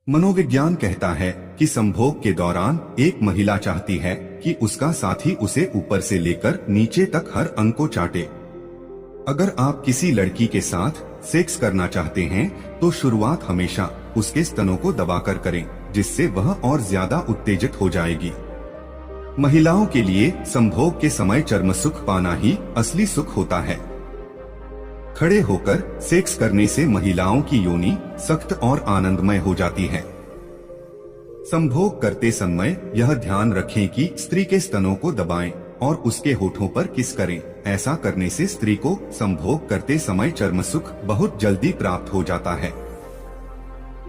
मनोविज्ञान कहता है कि संभोग के दौरान एक महिला चाहती है कि उसका साथी उसे ऊपर से लेकर नीचे तक हर अंग को चाटे। अगर आप किसी लड़की के साथ सेक्स करना चाहते हैं तो शुरुआत हमेशा उसके स्तनों को दबाकर करें, जिससे वह और ज्यादा उत्तेजित हो जाएगी। महिलाओं के लिए संभोग के समय चर्म सुख पाना ही असली सुख होता है। खड़े होकर सेक्स करने से महिलाओं की योनि सख्त और आनंदमय हो जाती है। संभोग करते समय यह ध्यान रखें कि स्त्री के स्तनों को दबाएं और उसके होठों पर किस करें। ऐसा करने से स्त्री को संभोग करते समय चर्म सुख बहुत जल्दी प्राप्त हो जाता है।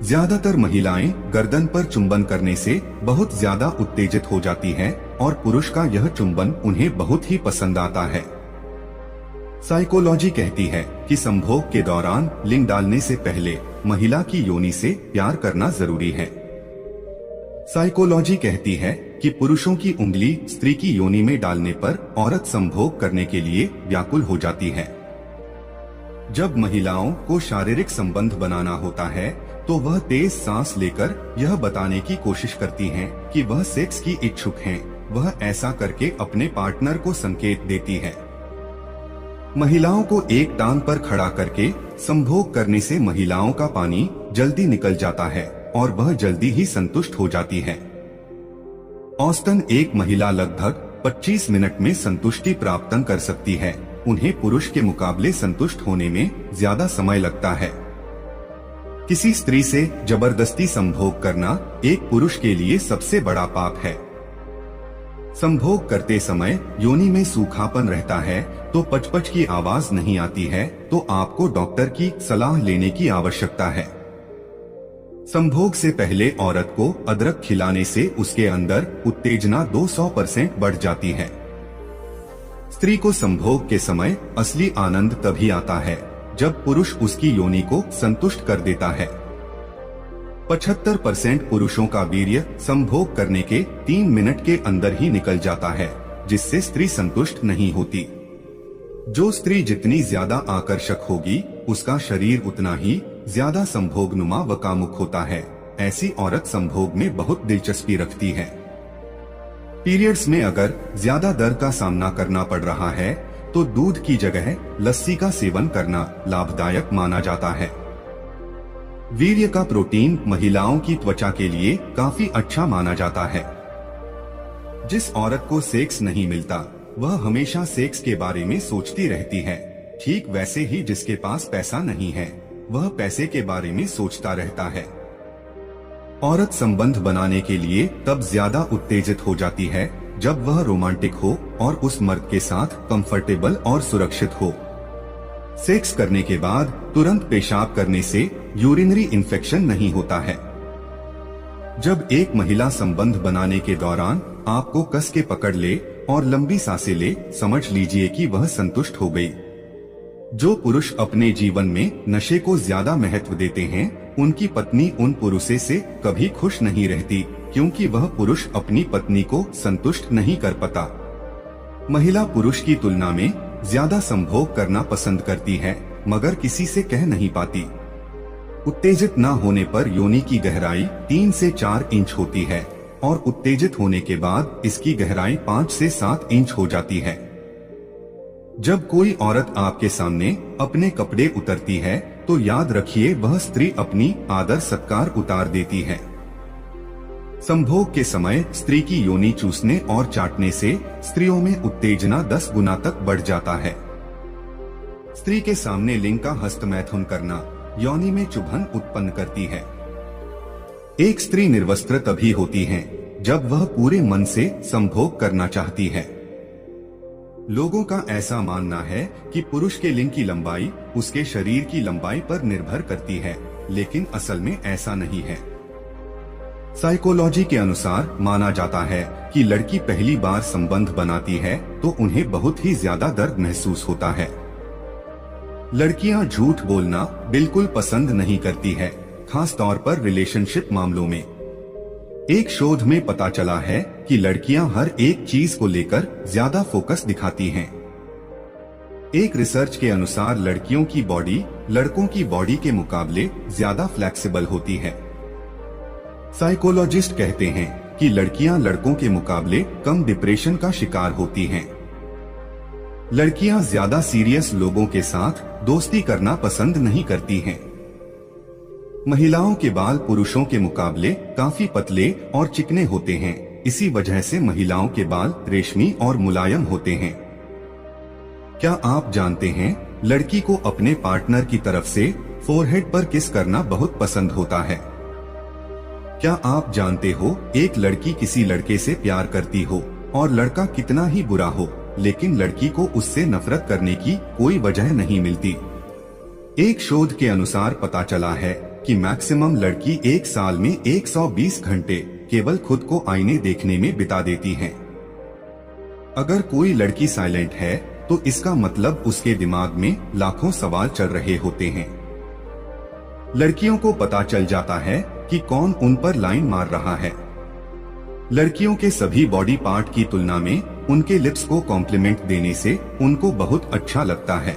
ज्यादातर महिलाएं गर्दन पर चुंबन करने से बहुत ज्यादा उत्तेजित हो जाती है और पुरुष का यह चुंबन उन्हें बहुत ही पसंद आता है। साइकोलॉजी कहती है कि संभोग के दौरान लिंग डालने से पहले महिला की योनि से प्यार करना जरूरी है। साइकोलॉजी कहती है कि पुरुषों की उंगली स्त्री की योनि में डालने पर औरत संभोग करने के लिए व्याकुल हो जाती है। जब महिलाओं को शारीरिक संबंध बनाना होता है तो वह तेज सांस लेकर यह बताने की कोशिश करती हैं कि वह सेक्स की इच्छुक हैं। वह ऐसा करके अपने पार्टनर को संकेत देती है। महिलाओं को एक टांग पर खड़ा करके संभोग करने से महिलाओं का पानी जल्दी निकल जाता है और वह जल्दी ही संतुष्ट हो जाती है। औसतन एक महिला लगभग 25 मिनट में संतुष्टि प्राप्त कर सकती है। उन्हें पुरुष के मुकाबले संतुष्ट होने में ज्यादा समय लगता है। किसी स्त्री से जबरदस्ती संभोग करना एक पुरुष के लिए सबसे बड़ा पाप है। संभोग करते समय योनि में सूखापन रहता है तो पचपच की आवाज नहीं आती है तो आपको डॉक्टर की सलाह लेने की आवश्यकता है। संभोग से पहले औरत को अदरक खिलाने से उसके अंदर उत्तेजना 200% बढ़ जाती है। स्त्री को संभोग के समय असली आनंद तभी आता है जब पुरुष उसकी योनि को संतुष्ट कर देता है। 75% पुरुषों का वीर्य संभोग करने के 3 मिनट के अंदर ही निकल जाता है, जिससे स्त्री संतुष्ट नहीं होती। जो स्त्री जितनी ज्यादा आकर्षक होगी उसका शरीर उतना ही ज्यादा संभोगनुमा व कामुक होता है। ऐसी औरत संभोग में बहुत दिलचस्पी रखती है। पीरियड्स में अगर ज्यादा दर्द का सामना करना पड़ रहा है तो दूध की जगह लस्सी का सेवन करना लाभदायक माना जाता है। वीर्य का प्रोटीन महिलाओं की त्वचा के लिए काफी अच्छा माना जाता है। जिस औरत को सेक्स नहीं मिलता वह हमेशा सेक्स के बारे में सोचती रहती है। ठीक वैसे ही जिसके पास पैसा नहीं है वह पैसे के बारे में सोचता रहता है। औरत संबंध बनाने के लिए तब ज्यादा उत्तेजित हो जाती है जब वह रोमांटिक हो और उस मर्द के साथ कंफर्टेबल और सुरक्षित हो। सेक्स करने के बाद तुरंत पेशाब करने से यूरिनरी इन्फेक्शन नहीं होता है। जब एक महिला संबंध बनाने के दौरान आपको कस के पकड़ ले और लंबी सांसें ले, समझ लीजिए कि वह संतुष्ट हो गई। जो पुरुष अपने जीवन में नशे को ज्यादा महत्व देते हैं उनकी पत्नी उन पुरुषों से कभी खुश नहीं रहती, क्योंकि वह पुरुष अपनी पत्नी को संतुष्ट नहीं कर पाता। महिला पुरुष की तुलना में ज्यादा संभोग करना पसंद करती है मगर किसी से कह नहीं पाती। उत्तेजित न होने पर योनि की गहराई 3 से 4 इंच होती है और उत्तेजित होने के बाद इसकी गहराई 5 से 7 इंच हो जाती है। जब कोई औरत आपके सामने अपने कपड़े उतारती है तो याद रखिए वह स्त्री अपनी आदर सत्कार उतार देती है। संभोग के समय स्त्री की योनि चूसने और चाटने से स्त्रियों में उत्तेजना 10 गुना तक बढ़ जाता है। स्त्री के सामने लिंग का हस्तमैथुन करना योनि में चुभन उत्पन्न करती है। एक स्त्री निर्वस्त्र तभी होती है जब वह पूरे मन से संभोग करना चाहती है। लोगों का ऐसा मानना है कि पुरुष के लिंग की लंबाई उसके शरीर की लंबाई पर निर्भर करती है, लेकिन असल में ऐसा नहीं है। साइकोलॉजी के अनुसार माना जाता है कि लड़की पहली बार संबंध बनाती है तो उन्हें बहुत ही ज्यादा दर्द महसूस होता है। लड़कियां झूठ बोलना बिल्कुल पसंद नहीं करती है, खास तौर पर रिलेशनशिप मामलों में। एक शोध में पता चला है कि लड़कियां हर एक चीज को लेकर ज्यादा फोकस दिखाती हैं। एक रिसर्च के अनुसार लड़कियों की बॉडी लड़कों की बॉडी के मुकाबले ज्यादा फ्लेक्सिबल होती है। साइकोलॉजिस्ट कहते हैं कि लड़कियां लड़कों के मुकाबले कम डिप्रेशन का शिकार होती हैं। लड़कियां ज्यादा सीरियस लोगों के साथ दोस्ती करना पसंद नहीं करती हैं। महिलाओं के बाल पुरुषों के मुकाबले काफी पतले और चिकने होते हैं। इसी वजह से महिलाओं के बाल रेशमी और मुलायम होते हैं। क्या आप जानते हैं लड़की को अपने पार्टनर की तरफ से फोरहेड पर किस करना बहुत पसंद होता है? क्या आप जानते हो एक लड़की किसी लड़के से प्यार करती हो और लड़का कितना ही बुरा हो, लेकिन लड़की को उससे नफरत करने की कोई वजह नहीं मिलती। एक शोध के अनुसार पता चला है कि मैक्सिमम लड़की एक साल में 120 घंटे केवल खुद को आईने देखने में बिता देती हैं। अगर कोई लड़की साइलेंट है तो इसका मतलब उसके दिमाग में लाखों सवाल चल रहे होते हैं। लड़कियों को पता चल जाता है कि कौन उन पर लाइन मार रहा है। लड़कियों के सभी बॉडी पार्ट की तुलना में उनके लिप्स को कॉम्प्लीमेंट देने से उनको बहुत अच्छा लगता है।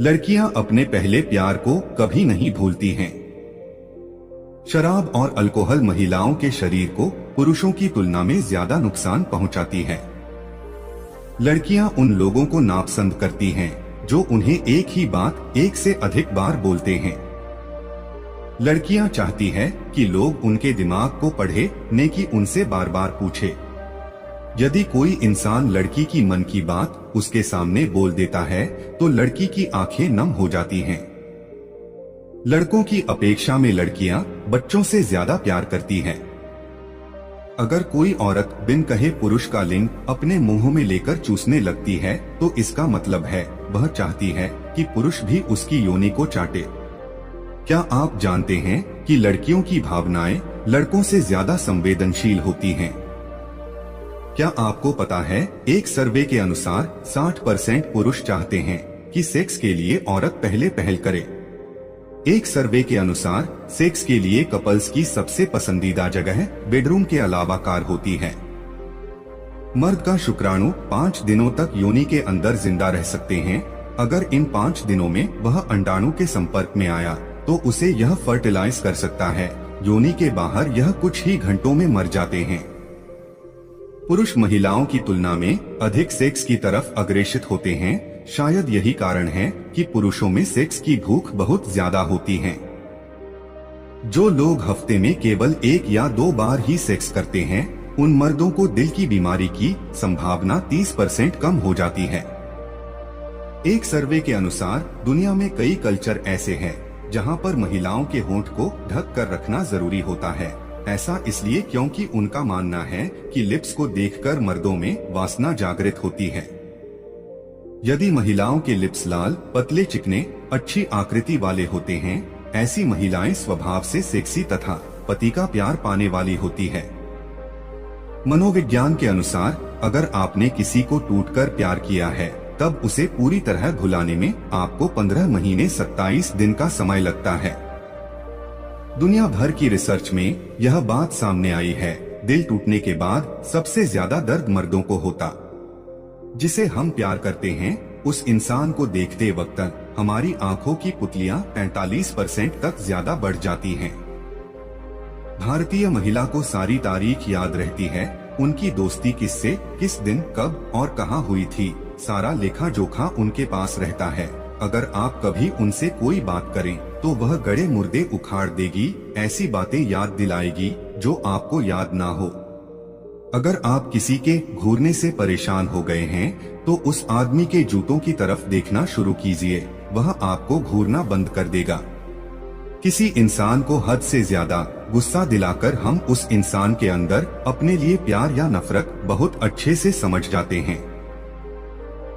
लड़कियां अपने पहले प्यार को कभी नहीं भूलती हैं। शराब और अल्कोहल महिलाओं के शरीर को पुरुषों की तुलना में ज्यादा नुकसान पहुंचाती है। लड़कियां उन लोगों को नापसंद करती हैं जो उन्हें एक ही बात एक से अधिक बार बोलते हैं। लड़कियां चाहती है कि लोग उनके दिमाग को पढ़े, न कि उनसे बार बार पूछे। यदि कोई इंसान लड़की की मन की बात उसके सामने बोल देता है तो लड़की की आंखें नम हो जाती हैं। लड़कों की अपेक्षा में लड़कियां बच्चों से ज्यादा प्यार करती हैं। अगर कोई औरत बिन कहे पुरुष का लिंग अपने मुंह में लेकर चूसने लगती है तो इसका मतलब है वह चाहती है कि पुरुष भी उसकी योनि को चाटे। क्या आप जानते हैं कि लड़कियों की भावनाएं लड़कों से ज्यादा संवेदनशील होती हैं? क्या आपको पता है एक सर्वे के अनुसार 60% पुरुष चाहते हैं कि सेक्स के लिए औरत पहले पहल करे। एक सर्वे के अनुसार सेक्स के लिए कपल्स की सबसे पसंदीदा जगह बेडरूम के अलावा कार होती है। मर्द का शुक्राणु 5 दिनों तक योनि के अंदर जिंदा रह सकते हैं। अगर इन 5 दिनों में वह अंडाणु के संपर्क में आया तो उसे यह फर्टिलाइज कर सकता है। योनि के बाहर यह कुछ ही घंटों में मर जाते हैं। पुरुष महिलाओं की तुलना में अधिक सेक्स की तरफ अग्रेसित होते हैं। शायद यही कारण है कि पुरुषों में सेक्स की भूख बहुत ज्यादा होती है। जो लोग हफ्ते में केवल 1 या 2 बार ही सेक्स करते हैं, उन मर्दों को दिल की बीमारी की संभावना 30% कम हो जाती है। एक सर्वे के अनुसार दुनिया में कई कल्चर ऐसे हैं जहां पर महिलाओं के होंठ को ढक कर रखना जरूरी होता है। ऐसा इसलिए क्योंकि उनका मानना है कि लिप्स को देखकर मर्दों में वासना जागृत होती है। यदि महिलाओं के लिप्स लाल, पतले, चिकने, अच्छी आकृति वाले होते हैं, ऐसी महिलाएं स्वभाव से सेक्सी तथा पति का प्यार पाने वाली होती है। मनोविज्ञान के अनुसार अगर आपने किसी को टूटकर प्यार किया है तब उसे पूरी तरह भुलाने में आपको 15 महीने 27 दिन का समय लगता है। दुनिया भर की रिसर्च में यह बात सामने आई है, दिल टूटने के बाद सबसे ज्यादा दर्द मर्दों को होता। जिसे हम प्यार करते हैं उस इंसान को देखते वक्त हमारी आंखों की पुतलियां 45% तक ज्यादा बढ़ जाती हैं। भारतीय महिला को सारी तारीख याद रहती है। उनकी दोस्ती किससे, किस दिन, कब और कहां हुई थी, सारा लेखा जोखा उनके पास रहता है। अगर आप कभी उनसे कोई बात करें तो वह गड़े मुर्दे उखाड़ देगी, ऐसी बातें याद दिलाएगी जो आपको याद ना हो। अगर आप किसी के घूरने से परेशान हो गए हैं तो उस आदमी के जूतों की तरफ देखना शुरू कीजिए, वह आपको घूरना बंद कर देगा। किसी इंसान को हद से ज्यादा गुस्सा दिलाकर हम उस इंसान के अंदर अपने लिए प्यार या नफरत बहुत अच्छे से समझ जाते हैं।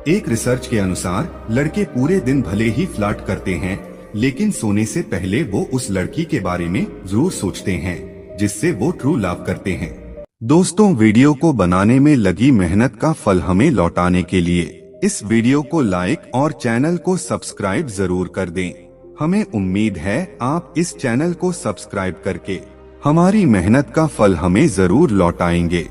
एक रिसर्च के अनुसार लड़के पूरे दिन भले ही फ्लर्ट करते हैं, लेकिन सोने से पहले वो उस लड़की के बारे में जरूर सोचते हैं जिससे वो ट्रू लव करते हैं। दोस्तों, वीडियो को बनाने में लगी मेहनत का फल हमें लौटाने के लिए इस वीडियो को लाइक और चैनल को सब्सक्राइब जरूर कर दें। हमें उम्मीद है आप इस चैनल को सब्सक्राइब करके हमारी मेहनत का फल हमें जरूर लौटाएंगे।